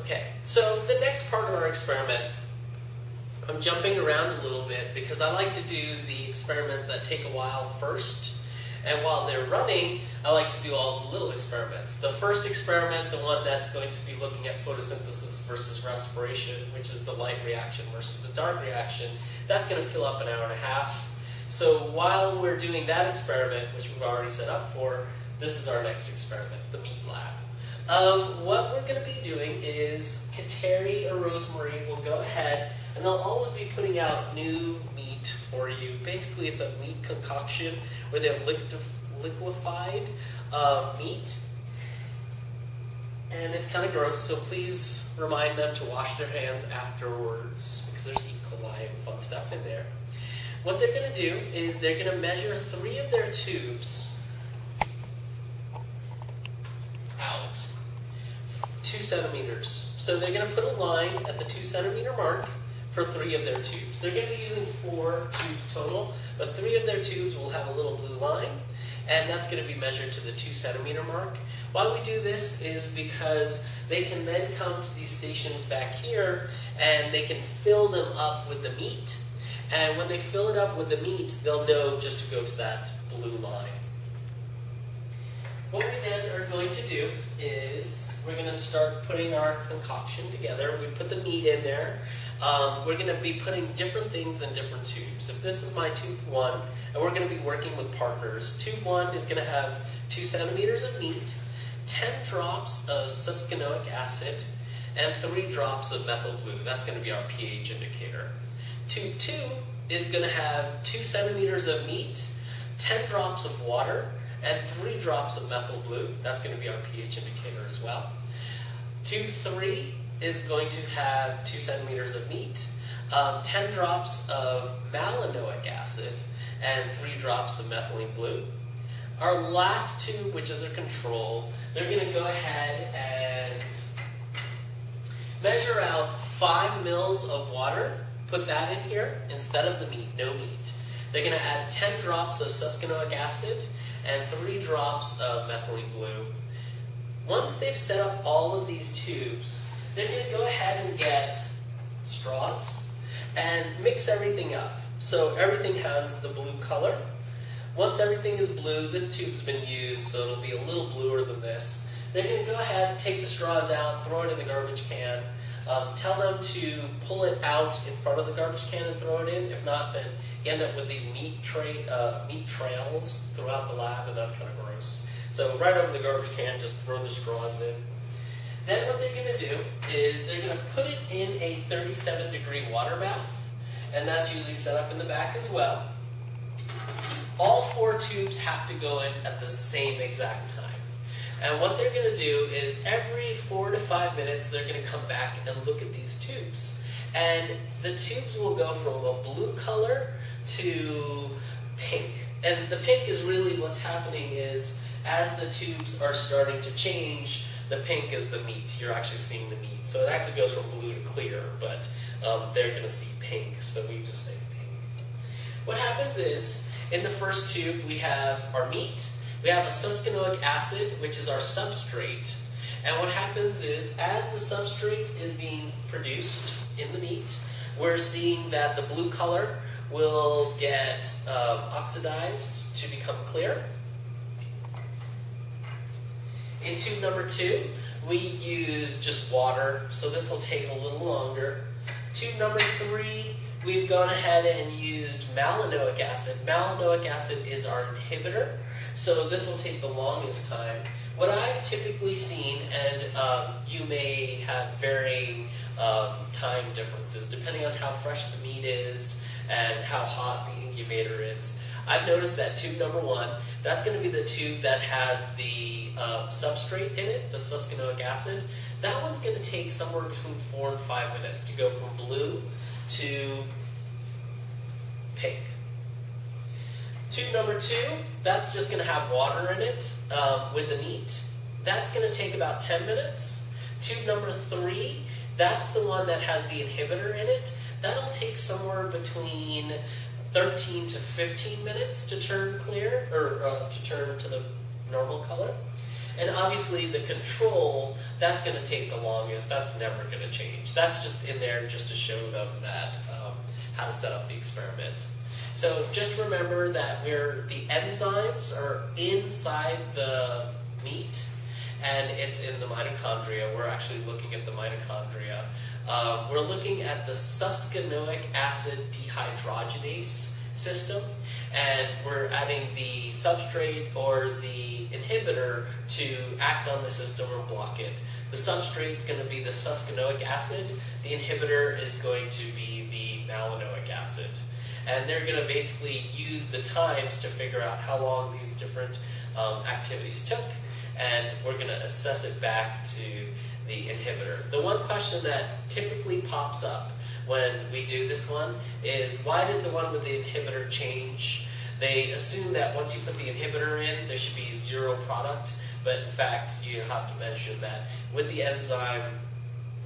Okay, so the next part of our experiment, I'm jumping around a little bit because I like to do the experiments that take a while first. And while they're running, I like to do all the little experiments. The first experiment, the one that's going to be looking at photosynthesis versus respiration, which is the light reaction versus the dark reaction, that's going to fill up an hour and a half. So while we're doing that experiment, which we've already set up for, this is our next experiment, the meat lab. What we're going to be doing is Kateri or Rosemary will go ahead and they'll always be putting out new meat for you. Basically, it's a meat concoction where they have liquefied meat. And it's kind of gross, so please remind them to wash their hands afterwards because there's E. coli and fun stuff in there. What they're going to do is they're going to measure 3 of their tubes out 2 centimeters. So they're going to put a line at the 2 centimeter mark for 3 of their tubes. They're going to be using 4 tubes total, but 3 of their tubes will have a little blue line, and that's going to be measured to the 2 centimeter mark. Why we do this is because they can then come to these stations back here, and they can fill them up with the meat. And when they fill it up with the meat, they'll know just to go to that blue line. What we then are going to do is we're going to start putting our concoction together. We put the meat in there. We're going to be putting different things in different tubes. If this is my tube 1, and we're going to be working with partners, tube 1 is going to have 2 centimeters of meat, 10 drops of succinonic acid, and 3 drops of methyl blue. That's going to be our pH indicator. Tube 2 is going to have 2 centimeters of meat, 10 drops of water, and 3 drops of methyl blue. That's going to be our pH indicator as well. Tube 3 is going to have 2 centimeters of meat, 10 drops of malanoic acid, and 3 drops of methylene blue. Our last tube, which is a control, they're going to go ahead and measure out 5 mils of water, put that in here instead of the meat, no meat. They're going to add 10 drops of succinonic acid and 3 drops of methylene blue. Once they've set up all of these tubes, they're going to go ahead and get straws and mix everything up. So everything has the blue color. Once everything is blue, this tube's been used, so it'll be a little bluer than this. They're going to go ahead, take the straws out, throw it in the garbage can. Tell them to pull it out in front of the garbage can and throw it in. If not, then you end up with these meat trails throughout the lab, and that's kind of gross. So right over the garbage can, just throw the straws in. Then what they're going to do is they're going to put it in a 37-degree water bath, and that's usually set up in the back as well. All 4 tubes have to go in at the same exact time. And what they're going to do is every 4 to 5 minutes, they're going to come back and look at these tubes. And the tubes will go from a blue color to pink. And the pink is really what's happening is as the tubes are starting to change, the pink is the meat. You're actually seeing the meat. So it actually goes from blue to clear, but they're going to see pink, so we just say pink. What happens is, in the first tube, we have our meat. We have a succinonic acid, which is our substrate. And what happens is, as the substrate is being produced in the meat, we're seeing that the blue color will get oxidized to become clear. In tube number 2, we use just water, so this will take a little longer. Tube number 3, we've gone ahead and used malanoic acid. Malanoic acid is our inhibitor, so this will take the longest time. What I've typically seen, and you may have varying time differences depending on how fresh the meat is and how hot the incubator is. I've noticed that tube number 1, that's going to be the tube that has the substrate in it, the succinonic acid. That one's going to take somewhere between 4 and 5 minutes to go from blue to pink. Tube number 2, that's just going to have water in it with the meat. That's going to take about 10 minutes. Tube number 3, that's the one that has the inhibitor in it. That'll take somewhere between 13 to 15 minutes to turn clear, or to turn to the normal color. And obviously the control, that's going to take the longest. That's never going to change. That's just in there just to show them that how to set up the experiment. So just remember that the enzymes are inside the meat, and it's in the mitochondria. We're actually looking at the mitochondria. We're looking at the succinonic acid dehydrogenase system, and we're adding the substrate or the inhibitor to act on the system or block it. The substrate is going to be the succinonic acid. The inhibitor is going to be the malonylic acid. And they're going to basically use the times to figure out how long these different activities took, and we're going to assess it back to the inhibitor. The one question that typically pops up when we do this one is, why did the one with the inhibitor change? They assume that once you put the inhibitor in, there should be zero product, but in fact you have to mention that with the enzyme,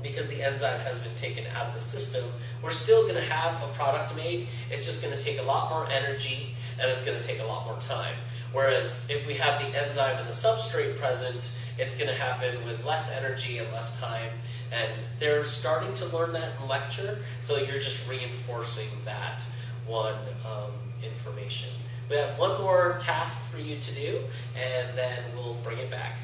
because the enzyme has been taken out of the system, we're still going to have a product made. It's just going to take a lot more energy, and it's going to take a lot more time. Whereas if we have the enzyme and the substrate present, it's going to happen with less energy and less time. And they're starting to learn that in lecture, so you're just reinforcing that one information. We have one more task for you to do, and then we'll bring it back.